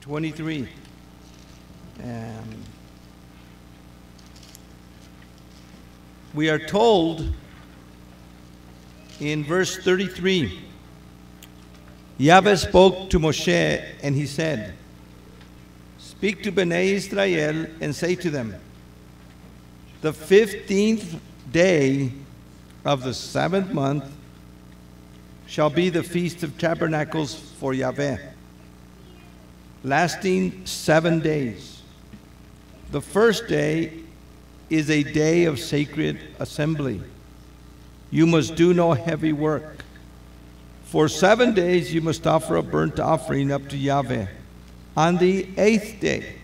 23. We are told in verse 33, Yahweh spoke to Moshe and he said, speak to Bnei Israel and say to them, the 15th day of the 7th month shall be the Feast of Tabernacles for Yahweh, lasting 7 days. The first day is a day of sacred assembly. You must do no heavy work. For 7 days you must offer a burnt offering up to Yahweh. On the 8th day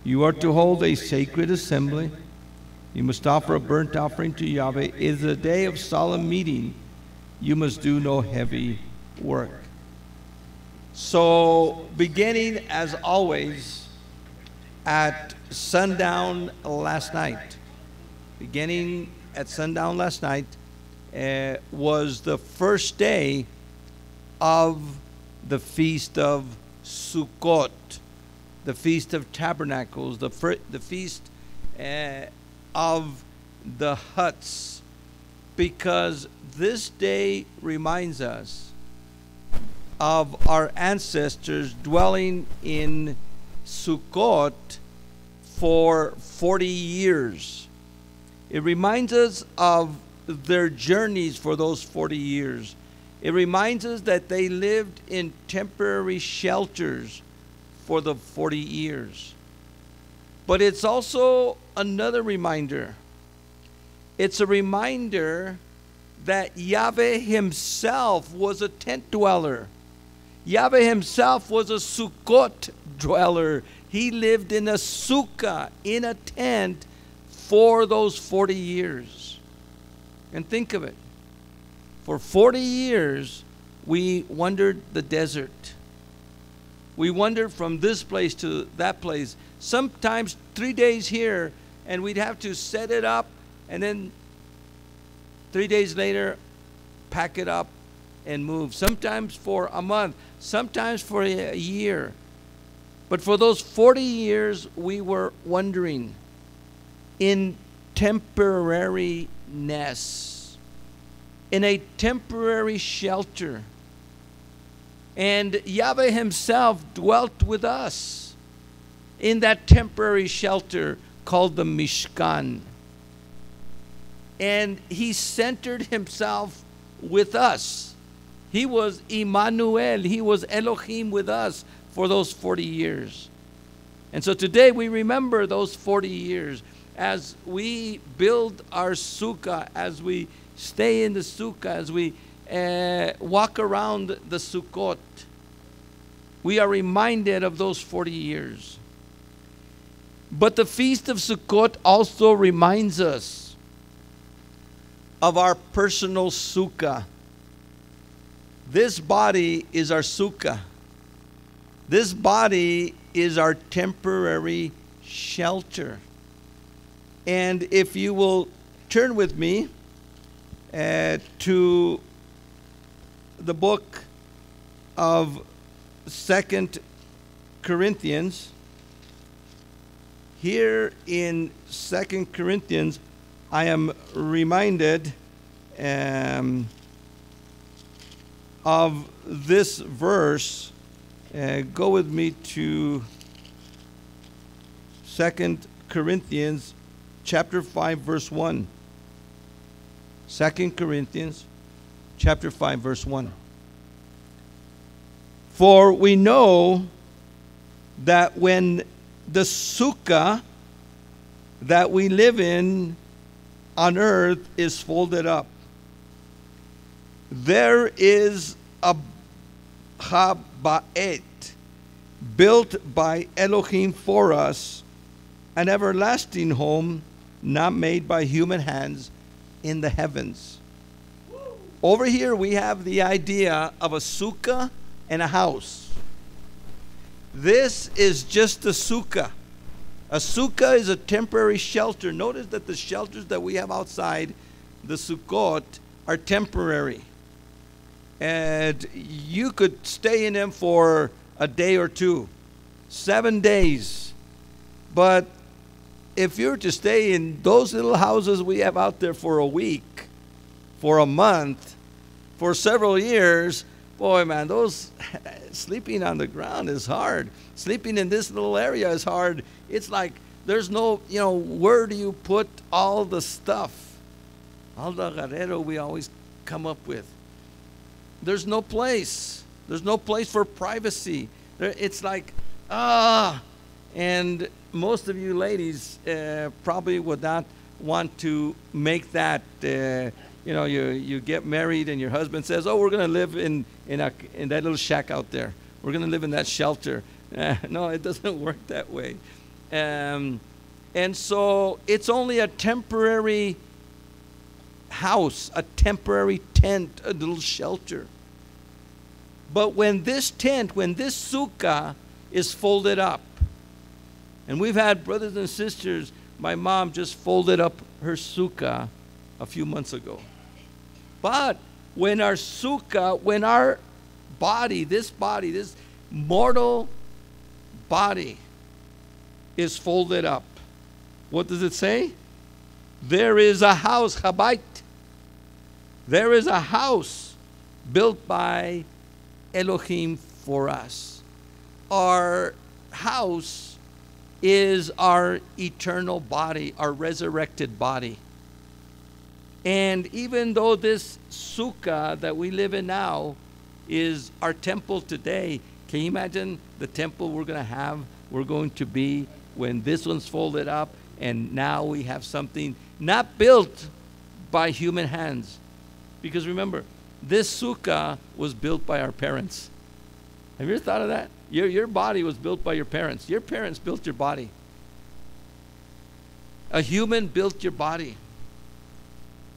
you are to hold a sacred assembly. You must offer a burnt offering to Yahweh. It is a day of solemn meeting. You must do no heavy work. So, beginning as always at sundown last night, was the first day of the Feast of Sukkot, the Feast of Tabernacles, the Feast of the Huts, because this day reminds us of our ancestors dwelling in Sukkot for 40 years. It reminds us of their journeys for those 40 years. It reminds us that they lived in temporary shelters for the 40 years. But it's also another reminder. It's a reminder that Yahweh himself was a tent dweller. Yahweh himself was a Sukkot dweller. He lived in a sukkah, in a tent, for those 40 years. And think of it. For 40 years, we wandered the desert. We wandered from this place to that place. Sometimes 3 days here, and we'd have to set it up, and then 3 days later, pack it up and move. Sometimes for a month, sometimes for a year. But for those 40 years, we were wandering in temporariness, in a temporary shelter. And Yahweh himself dwelt with us in that temporary shelter called the Mishkan. And he centered himself with us. He was Emmanuel. He was Elohim with us for those 40 years. And so today we remember those 40 years as we build our sukkah, as we stay in the sukkah, as we walk around the Sukkot. We are reminded of those 40 years. But the Feast of Sukkot also reminds us of our personal sukkah. This body is our sukkah. This body is our temporary shelter. And if you will turn with me to the book of 2 Corinthians. Here in 2 Corinthians, I am reminded of this verse. Go with me to 2 Corinthians chapter 5, verse 1. 2 Corinthians chapter 5, verse 1. For we know that when the sukkah that we live in on earth is folded up, there is a Haba'et built by Elohim for us, an everlasting home not made by human hands in the heavens. Over here we have the idea of a sukkah and a house. This is just a sukkah. A sukkah is a temporary shelter. Notice that the shelters that we have outside the Sukkot are temporary. And you could stay in them for a day or two. 7 days. But if you're to stay in those little houses we have out there for a week, for a month, for several years, boy, man, those sleeping on the ground is hard. Sleeping in this little area is hard. It's like there's no, where do you put all the stuff? All the agarrero we always come up with. There's no place. There's no place for privacy. It's like, and most of you ladies probably would not want to make that, you get married and your husband says, oh, we're going to live in that little shack out there. We're going to live in that shelter. No, it doesn't work that way. And so it's only a temporary house, a temporary tent, a little shelter. But when this tent, when this sukkah is folded up, and we've had brothers and sisters, my mom just folded up her sukkah a few months ago. But when our sukkah, when our body, this mortal body is folded up, what does it say? There is a house, Chabait. There is a house built by Elohim for us. Our house is our eternal body, our resurrected body. And even though this sukkah that we live in now is our temple today, can you imagine the temple we're going to be when this one's folded up and now we have something not built by human hands? Because remember, this sukkah was built by our parents. Have you ever thought of that? Your body was built by your parents. Your parents built your body. A human built your body.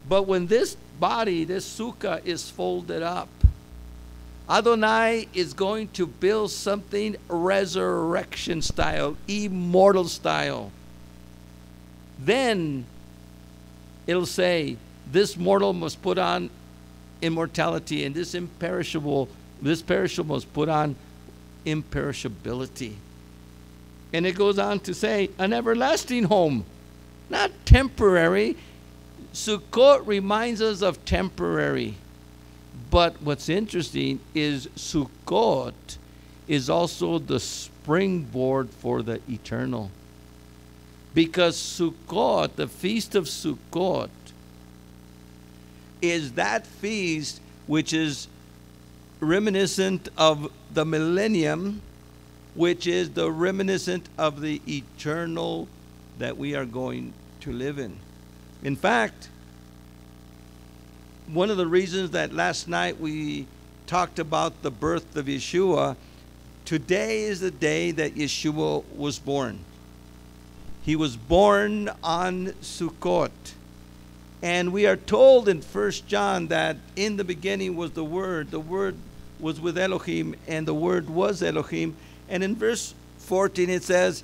But when this body, this sukkah, is folded up, Adonai is going to build something resurrection style, immortal style. Then it'll say, this mortal must put on immortality, and this perishable must put on imperishability. And it goes on to say, an everlasting home, not temporary. Sukkot reminds us of temporary. But what's interesting is Sukkot is also the springboard for the eternal. Because Sukkot, the feast of Sukkot, is that feast which is reminiscent of the millennium, which is the reminiscent of the eternal that we are going to live in. In fact, one of the reasons that last night we talked about the birth of Yeshua, today is the day that Yeshua was born. He was born on Sukkot. And we are told in 1 John that in the beginning was the Word was with Elohim, and the Word was Elohim. And in verse 14 it says,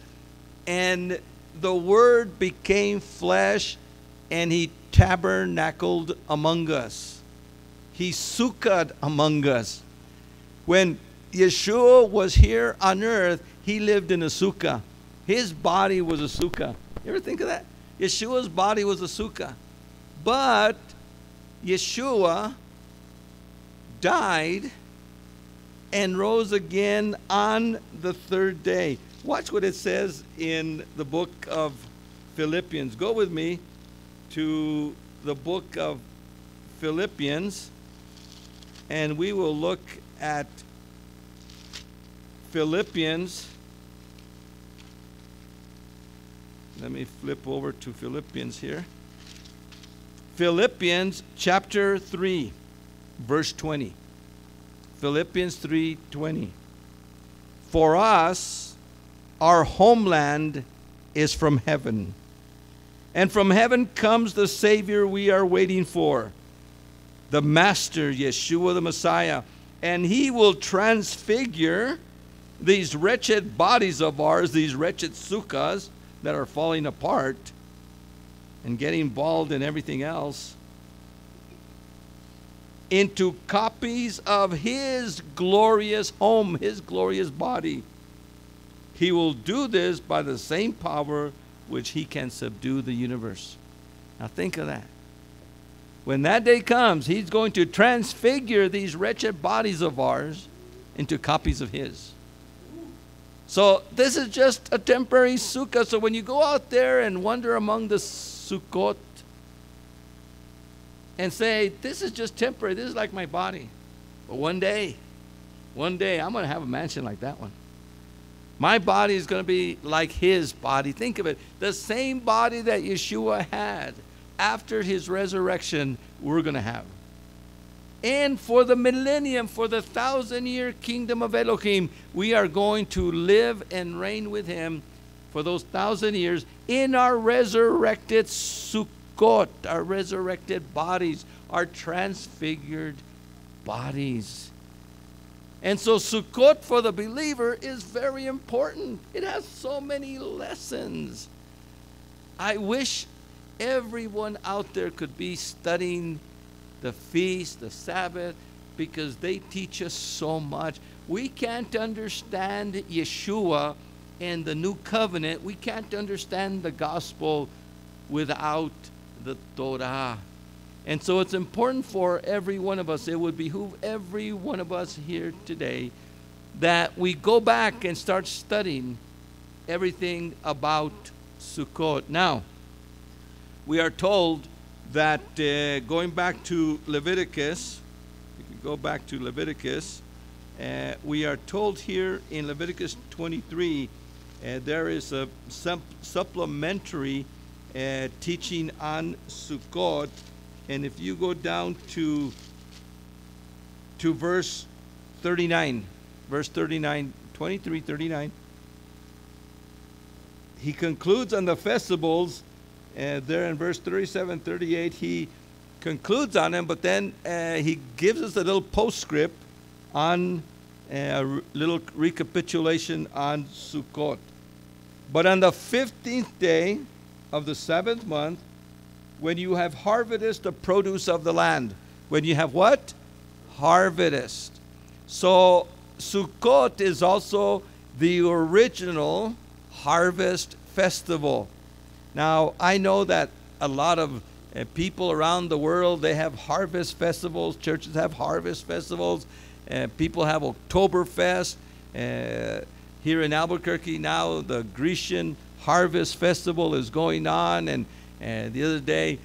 and the Word became flesh, and He tabernacled among us. He sukkahd among us. When Yeshua was here on earth, He lived in a sukkah. His body was a sukkah. You ever think of that? Yeshua's body was a sukkah. But Yeshua died and rose again on the third day. Watch what it says in the book of Philippians. Go with me to the book of Philippians, and we will look at Philippians. Let me flip over to Philippians here. Philippians chapter 3, verse 20. Philippians 3:20. For us, our homeland is from heaven, and from heaven comes the Savior we are waiting for, the Master, Yeshua the Messiah. And He will transfigure these wretched bodies of ours, these wretched sukkahs that are falling apart and getting involved in everything else, into copies of His glorious home, His glorious body. He will do this by the same power which he can subdue the universe. Now think of that. When that day comes, he's going to transfigure these wretched bodies of ours into copies of his. So this is just a temporary sukkah. So when you go out there and wander among the sukkot and say, this is just temporary, this is like my body. But one day, I'm going to have a mansion like that one. My body is going to be like his body. Think of it. The same body that Yeshua had after his resurrection, we're going to have. And for the millennium, for the 1,000-year kingdom of Elohim, we are going to live and reign with him for those 1,000 years in our resurrected sukkot, our resurrected bodies, our transfigured bodies. And so Sukkot for the believer is very important. It has so many lessons. I wish everyone out there could be studying the feast, the Sabbath, because they teach us so much. We can't understand Yeshua and the new covenant. We can't understand the gospel without the Torah. And so it's important for every one of us, it would behoove every one of us here today, that we go back and start studying everything about Sukkot. Now, we are told that going back to Leviticus, we can go back to Leviticus, we are told here in Leviticus 23, there is a supplementary teaching on Sukkot. And if you go down to verse 39, 23:39, he concludes on the festivals. There in verse 37, 38, he concludes on them, but then he gives us a little postscript on a little recapitulation on Sukkot. But on the 15th day of the 7th month, when you have harvested the produce of the land. When you have what? Harvest. So Sukkot is also the original harvest festival. Now, I know that a lot of people around the world, they have harvest festivals. Churches have harvest festivals. People have Oktoberfest. Here in Albuquerque now, the Grecian Harvest Festival is going on. And the other day,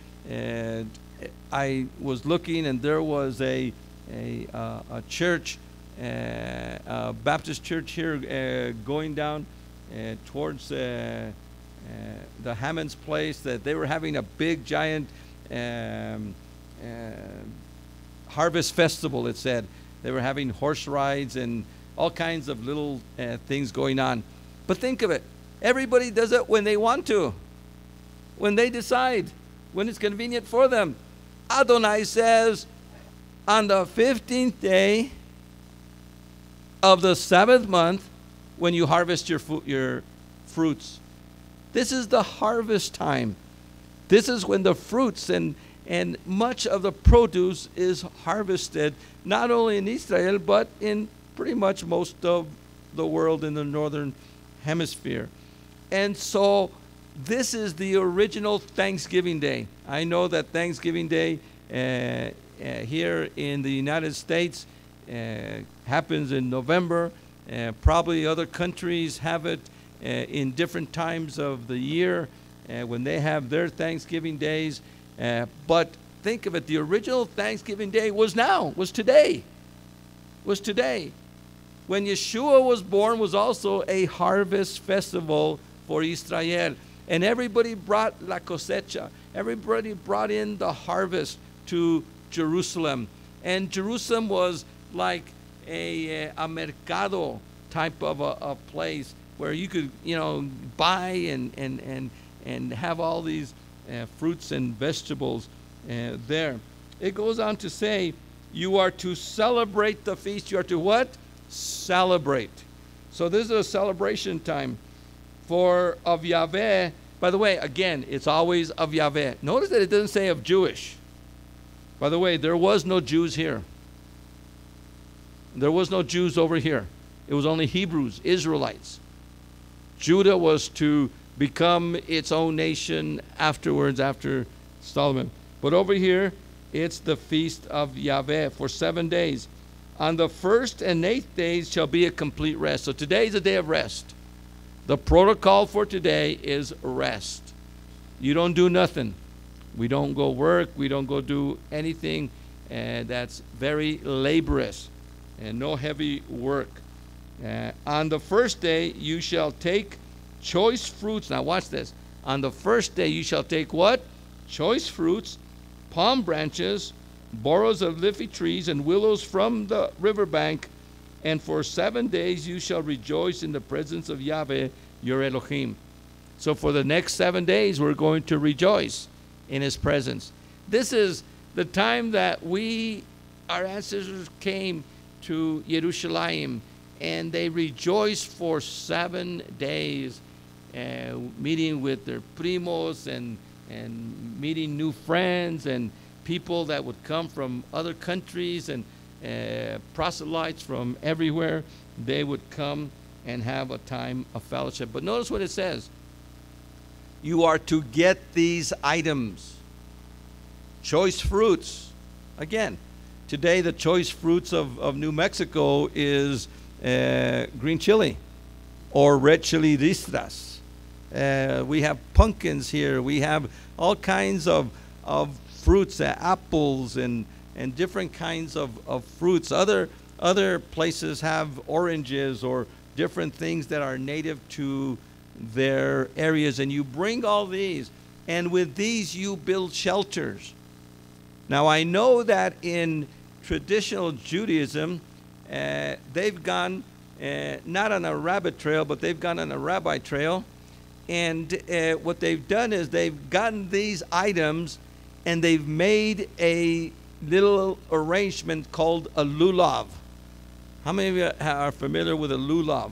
I was looking, and there was a church, a Baptist church here, going down towards the Hammond's place. That they were having a big, giant harvest festival. It said they were having horse rides and all kinds of little things going on. But think of it: everybody does it when they want to. When they decide, when it's convenient for them. Adonai says, on the 15th day of the 7th month, when you harvest your fruits. This is the harvest time. This is when the fruits and much of the produce is harvested, not only in Israel, but in pretty much most of the world in the northern hemisphere. And so this is the original Thanksgiving Day. I know that Thanksgiving Day here in the United States happens in November. Probably other countries have it in different times of the year when they have their Thanksgiving days. But think of it, the original Thanksgiving Day was today. When Yeshua was born was also a harvest festival for Israel. And everybody brought la cosecha. Everybody brought in the harvest to Jerusalem. And Jerusalem was like a mercado type of a place where you could, buy and have all these fruits and vegetables there. It goes on to say, you are to celebrate the feast. You are to what? Celebrate. So this is a celebration time of Yahweh. By the way, again, it's always of Yahweh. Notice that it doesn't say of Jewish. By the way, there was no Jews here. There was no Jews over here. It was only Hebrews, Israelites. Judah was to become its own nation afterwards, after Solomon. But over here, it's the feast of Yahweh for 7 days. On the 1st and 8th days shall be a complete rest. So today is a day of rest. The protocol for today is rest. You don't do nothing. We don't go work. We don't go do anything that's very laborious and no heavy work. On the 1st day you shall take choice fruits. Now watch this. On the 1st day you shall take what? Choice fruits, palm branches, boughs of leafy trees, and willows from the riverbank. And for 7 days you shall rejoice in the presence of Yahweh your Elohim. So for the next 7 days we're going to rejoice in his presence. This is the time that our ancestors came to Jerusalem, and they rejoiced for 7 days, meeting with their primos and meeting new friends and people that would come from other countries, and proselytes from everywhere. They would come and have a time of fellowship. But notice what it says. You are to get these items. Choice fruits. Again, today the choice fruits of New Mexico is green chili or red chili listas. We have pumpkins here. We have all kinds of fruits, apples and different kinds of fruits. Other places have oranges or different things that are native to their areas, and you bring all these, and with these you build shelters. Now I know that in traditional Judaism, they've gone not on a rabbit trail, but they've gone on a rabbi trail, and what they've done is they've gotten these items and they've made a little arrangement called a lulav. How many of you are familiar with a lulav?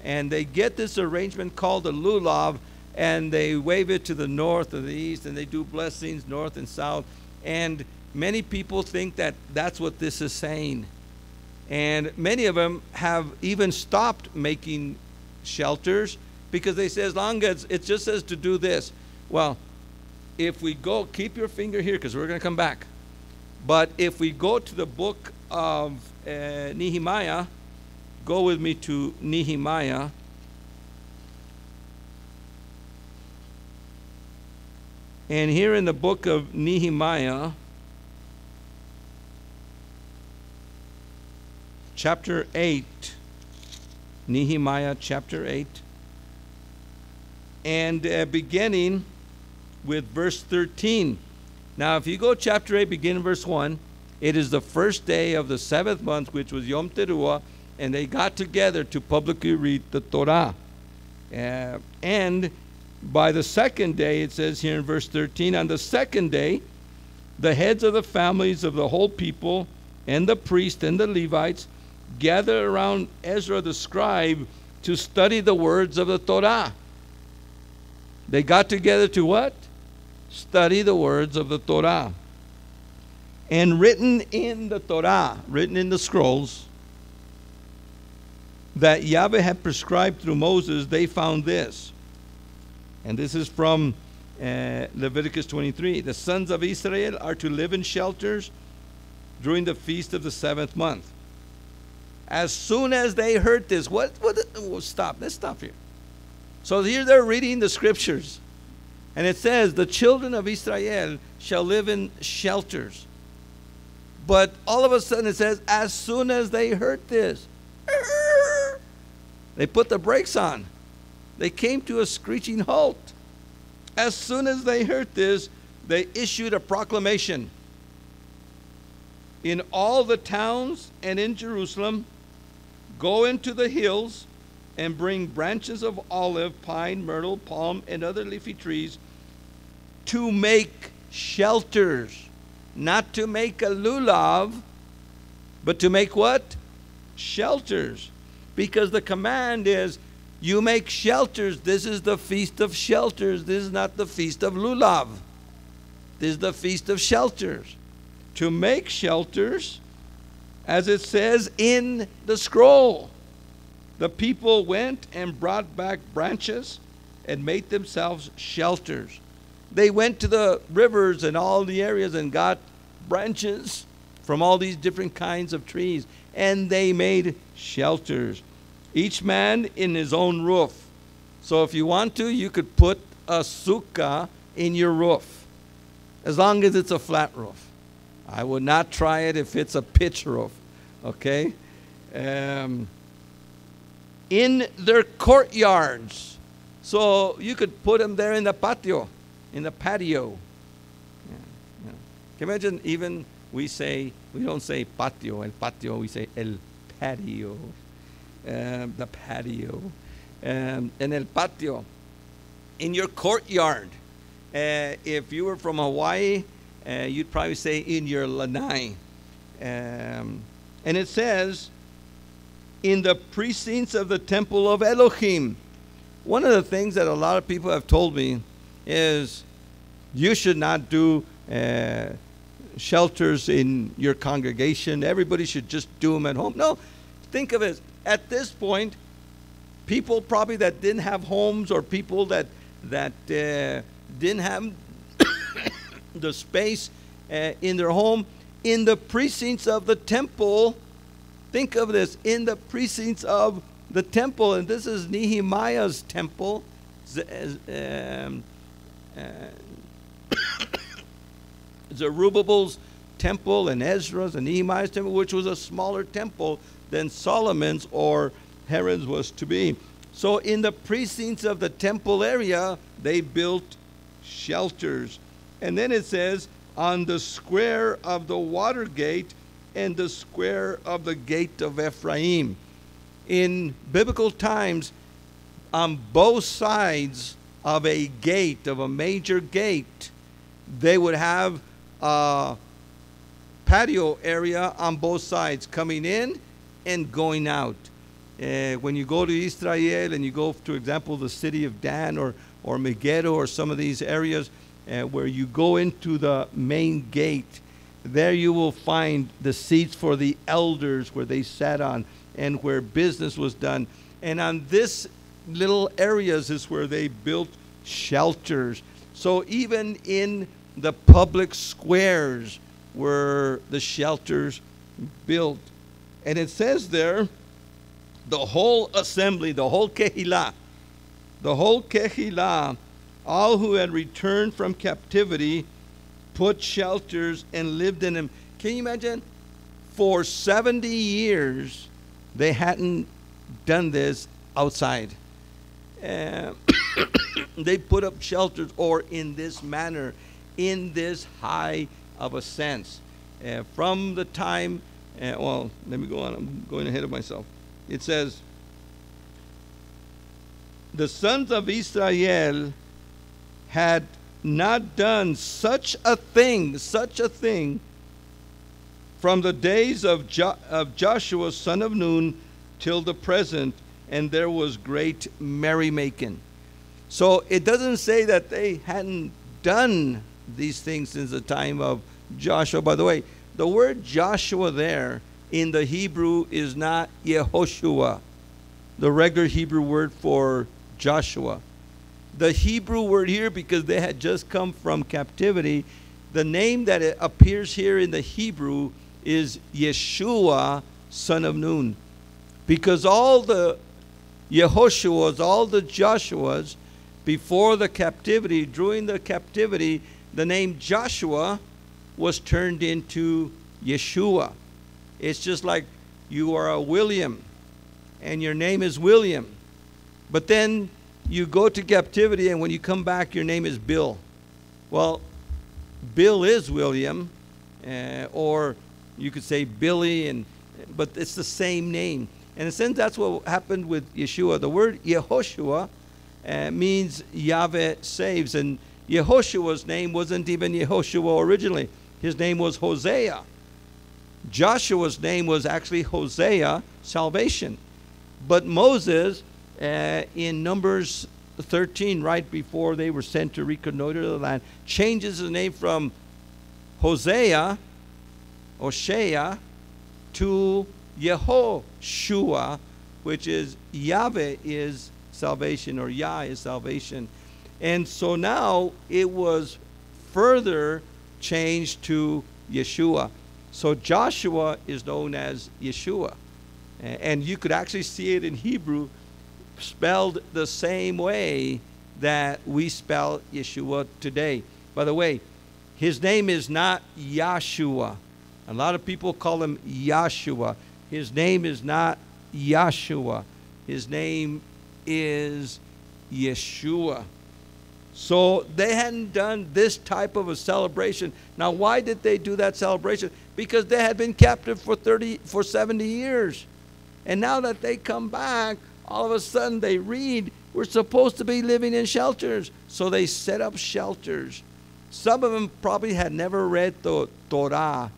And they get this arrangement called a lulav, and they wave it to the north or the east, and they do blessings north and south. And many people think that that's what this is saying. And many of them have even stopped making shelters because they say, as long as it just says to do this. Well, if we go, keep your finger here because we're going to come back. But if we go to the book of Nehemiah, go with me to Nehemiah. And here in the book of Nehemiah, chapter 8, Nehemiah chapter 8, and beginning with verse 13. Now, if you go chapter 8, begin in verse 1, it is the first day of the 7th month, which was Yom Teruah, and they got together to publicly read the Torah. And by the 2nd day, it says here in verse 13, on the 2nd day, the heads of the families of the whole people and the priests and the Levites gathered around Ezra the scribe to study the words of the Torah. They got together to what? Study the words of the Torah. And written in the Torah, written in the scrolls, that Yahweh had prescribed through Moses, they found this. And this is from Leviticus 23. The sons of Israel are to live in shelters during the feast of the 7th month. As soon as they heard this, stop. Let's stop here. So here they're reading the scriptures. And it says, the children of Israel shall live in shelters. But all of a sudden it says, as soon as they heard this, they put the brakes on. They came to a screeching halt. As soon as they heard this, they issued a proclamation. In all the towns and in Jerusalem, go into the hills and bring branches of olive, pine, myrtle, palm, and other leafy trees to make shelters. Not to make a lulav, but to make what? Shelters. Because the command is, you make shelters. This is the feast of shelters. This is not the feast of lulav. This is the feast of shelters. To make shelters, as it says in the scroll. The people went and brought back branches and made themselves shelters. They went to the rivers and all the areas and got branches from all these different kinds of trees, and they made shelters, each man in his own roof. So if you want to, you could put a sukkah in your roof, as long as it's a flat roof. I would not try it if it's a pitch roof, okay? In their courtyards. So you could put them there in the patio, in the patio. Yeah. Can you imagine, even we don't say patio, el patio, we say el patio. The patio. In el patio. In your courtyard. If you were from Hawaii, you'd probably say in your lanai. And it says, in the precincts of the temple of Elohim. One of the things that a lot of people have told me is you should not do shelters in your congregation. Everybody should just do them at home. No, think of it. At this point, people probably that didn't have homes, or people that didn't have the space in their home, in the precincts of the temple. Think of this, in the precincts of the temple, and this is Nehemiah's temple, Zerubbabel's temple, and Ezra's and Nehemiah's temple, which was a smaller temple than Solomon's or Herod's was to be. So in the precincts of the temple area, they built shelters. And then it says, on the square of the water gate and the square of the gate of Ephraim. In biblical times, on both sides of a gate, of a major gate, they would have a patio area on both sides, coming in and going out. When you go to Israel and you go, for example, the city of Dan or Megiddo or some of these areas where you go into the main gate, there you will find the seats for the elders where they sat on and where business was done. And on this little areas is where they built shelters. So even in the public squares were the shelters built. And it says there, the whole assembly, the whole kehilah, all who had returned from captivity, put shelters and lived in them. Can you imagine? For 70 years, they hadn't done this outside. They put up shelters, or in this manner, in this high of a sense. From the time, well, let me go on. I'm going ahead of myself. It says, the sons of Israel had not done such a thing from the days of Joshua son of Nun till the present, and there was great merrymaking. So it doesn't say that they hadn't done these things since the time of Joshua. By the way, the word Joshua there in the Hebrew is not Yehoshua, the regular Hebrew word for Joshua. The Hebrew word here, because they had just come from captivity, the name that it appears here in the Hebrew is Yeshua, son of Nun. Because all the Yehoshuas, all the Joshuas, before the captivity, during the captivity, the name Joshua was turned into Yeshua. It's just like you are a William, and your name is William. But then you go to captivity, and when you come back, your name is Bill. Well, Bill is William, or you could say Billy, but it's the same name. And in a sense, that's what happened with Yeshua. The word Yehoshua means Yahweh saves. And Yehoshua's name wasn't even Yehoshua originally. His name was Hosea. Joshua's name was actually Hosea, salvation. But Moses, in Numbers 13, right before they were sent to reconnoiter the land, changes his name from Hosea to Yehoshua, which is Yahweh is salvation, or Yah is salvation. And so now it was further changed to Yeshua. So Joshua is known as Yeshua. And you could actually see it in Hebrew spelled the same way that we spell Yeshua today. By the way, his name is not Yahshua. A lot of people call him Yahshua. His name is not Yahshua. His name is Yeshua. So they hadn't done this type of a celebration. Now, why did they do that celebration? Because they had been captive for 70 years. And now that they come back, all of a sudden they read, we're supposed to be living in shelters. So they set up shelters. Some of them probably had never read the Torah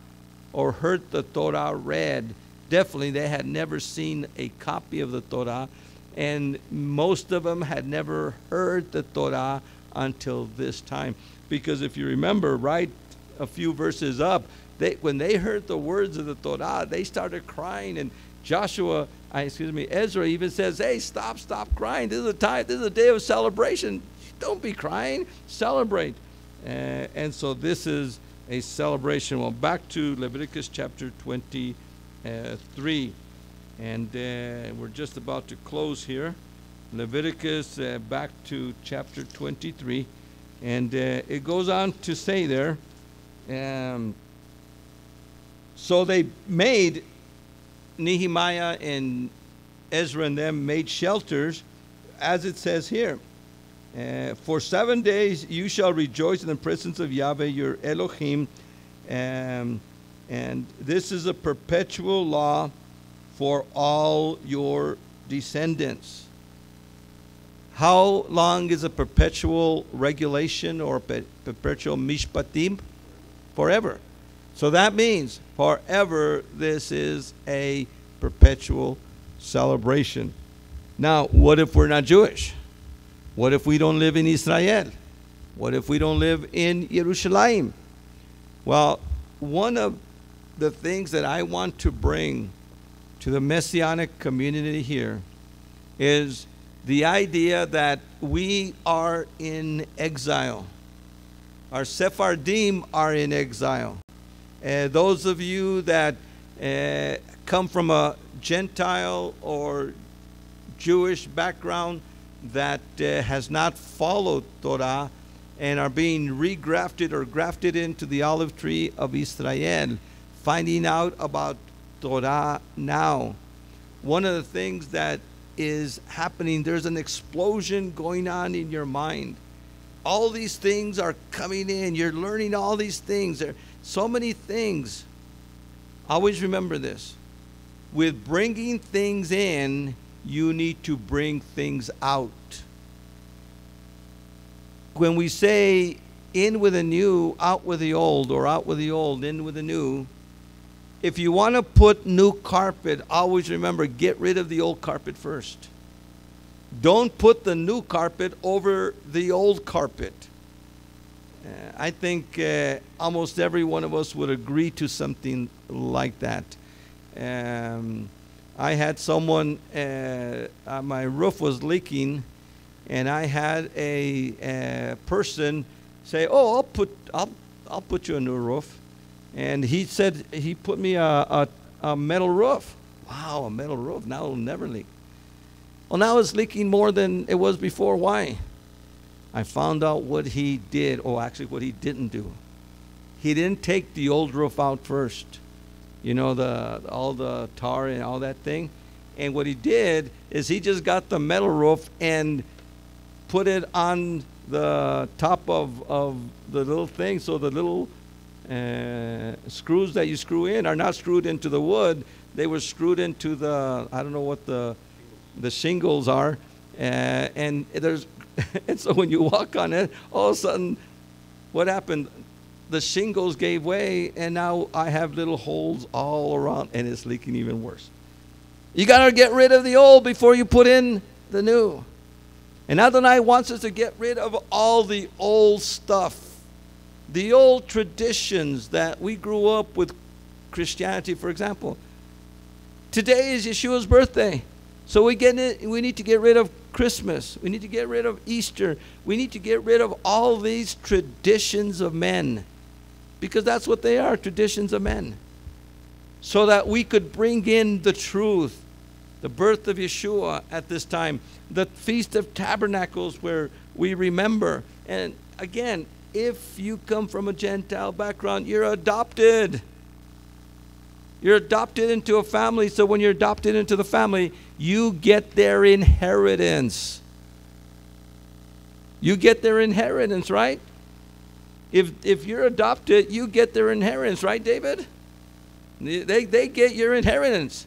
or heard the Torah read. Definitely they had never seen a copy of the Torah. And most of them had never heard the Torah until this time. Because if you remember, right, a few verses up, when they heard the words of the Torah, they started crying. And Ezra even says, hey, stop crying. This is a time, this is a day of celebration. Don't be crying, celebrate. And so this is a celebration. Well, back to Leviticus chapter 23. And we're just about to close here. Leviticus back to chapter 23. And it goes on to say there, so they made, Nehemiah and Ezra and them made shelters, as it says here. For 7 days you shall rejoice in the presence of Yahweh your Elohim. And this is a perpetual law for all your descendants. How long is a perpetual regulation or perpetual mishpatim? Forever. So that means forever this is a perpetual celebration. Now, what if we're not Jewish? What if we don't live in Israel? What if we don't live in Jerusalem? Well, one of the things that I want to bring to the Messianic community here is the idea that we are in exile. Our Sephardim are in exile. Those of you that come from a Gentile or Jewish background that has not followed Torah and are being regrafted or grafted into the olive tree of Israel, finding out about Torah now. One of the things that is happening, there's an explosion going on in your mind. All these things are coming in. You're learning all these things. There are so many things. Always remember this. With bringing things in, you need to bring things out. When we say in with the new, out with the old, or out with the old, in with the new, if you want to put new carpet, always remember, get rid of the old carpet first. Don't put the new carpet over the old carpet. I think almost every one of us would agree to something like that. I had someone, my roof was leaking, and I had a person say, "Oh, I'll put you a new roof," and he said he put me a metal roof. Wow, a metal roof! Now it'll never leak. Well, now it's leaking more than it was before. Why? I found out what he did, or actually what he didn't do. He didn't take the old roof out first. You know, all the tar and all that thing. And what he did is he just got the metal roof and put it on the top of the little thing, so the little screws that you screw in are not screwed into the wood. They were screwed into the, I don't know what the shingles are, and there's and so when you walk on it, all of a sudden, what happened? The shingles gave way, and now I have little holes all around, and it's leaking even worse. You got to get rid of the old before you put in the new. And Adonai wants us to get rid of all the old stuff, the old traditions that we grew up with Christianity, for example. Today is Yeshua's birthday. So we need to get rid of Christmas. We need to get rid of Easter. We need to get rid of all these traditions of men, because that's what they are, traditions of men, so that we could bring in the truth, the birth of Yeshua at this time, the Feast of Tabernacles where we remember. And again, if you come from a Gentile background, you're adopted. You're adopted into a family. So when you're adopted into the family, you get their inheritance. You get their inheritance, right? If you're adopted, you get their inheritance, right, David? They get your inheritance.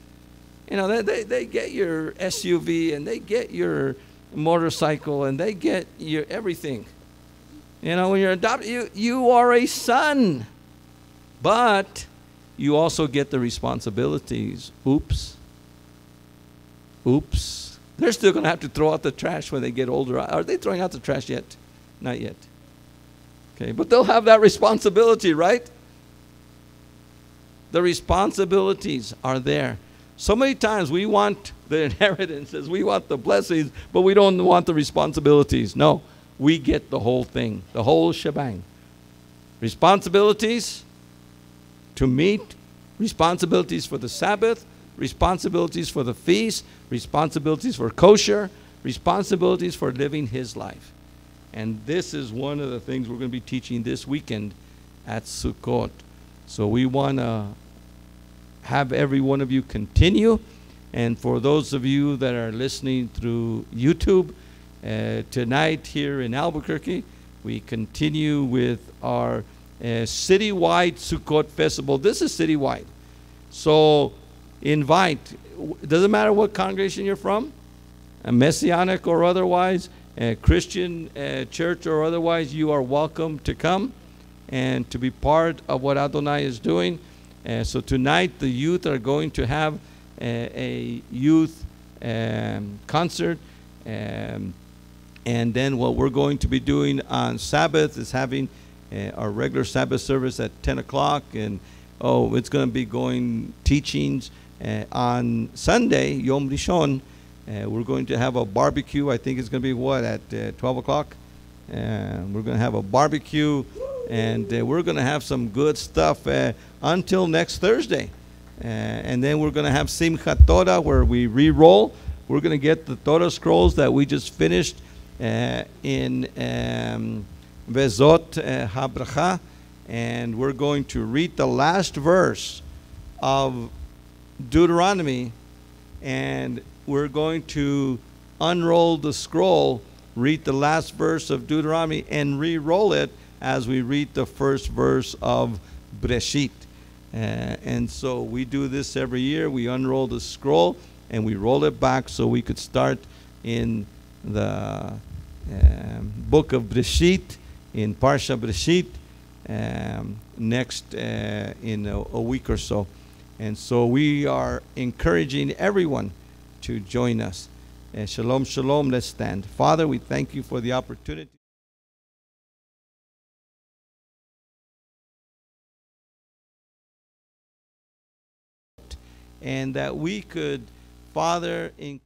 You know, they get your SUV, and they get your motorcycle, and they get your everything. You know, when you're adopted, you are a son. But you also get the responsibilities. Oops. They're still going to have to throw out the trash when they get older. Are they throwing out the trash yet? Not yet. Okay, but they'll have that responsibility, right? The responsibilities are there. So many times we want the inheritances, we want the blessings, but we don't want the responsibilities. No, we get the whole thing, the whole shebang. Responsibilities to meet, responsibilities for the Sabbath, responsibilities for the feast, responsibilities for kosher, responsibilities for living his life. And this is one of the things we're going to be teaching this weekend at Sukkot. So we want to have every one of you continue. And for those of you that are listening through YouTube, tonight here in Albuquerque, we continue with our citywide Sukkot festival. This is citywide. So invite, it doesn't matter what congregation you're from, a Messianic or otherwise, a Christian church or otherwise, you are welcome to come and to be part of what Adonai is doing. So tonight the youth are going to have a youth concert. And then what we're going to be doing on Sabbath is having our regular Sabbath service at 10 o'clock. And it's going to be going teachings. On Sunday, Yom Rishon, we're going to have a barbecue. I think it's going to be at 12 o'clock? We're going to have a barbecue, and we're going to have some good stuff until next Thursday. And then we're going to have Simchat Torah, where we re-roll. We're going to get the Torah scrolls that we just finished in Vezot HaBracha, and we're going to read the last verse of Deuteronomy, and we're going to unroll the scroll, read the last verse of Deuteronomy, and re-roll it as we read the first verse of Breshit. And so we do this every year. We unroll the scroll and we roll it back so we could start in the book of Breshit, in Parsha Breshit, next in a week or so. And so we are encouraging everyone to join us. Shalom, shalom. Let's stand. Father, we thank you for the opportunity. And that we could, Father, encourage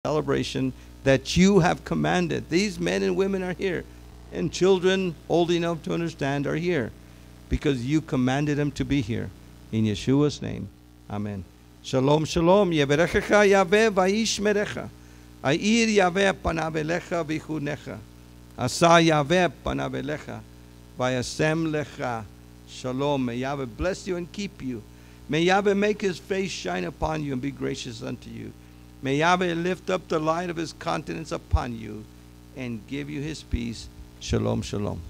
celebration that you have commanded. These men and women are here, and children old enough to understand are here, because you commanded them to be here. In Yeshua's name, amen. Shalom, shalom. Yeberechecha Yahweh vayishmerecha. Ayir Yahweh panav elecha v'chunecha. Asa Yahweh panav elecha vayasem lecha. Shalom. May Yahweh bless you and keep you. May Yahweh make his face shine upon you and be gracious unto you. May Yahweh lift up the light of his countenance upon you and give you his peace. Shalom, shalom.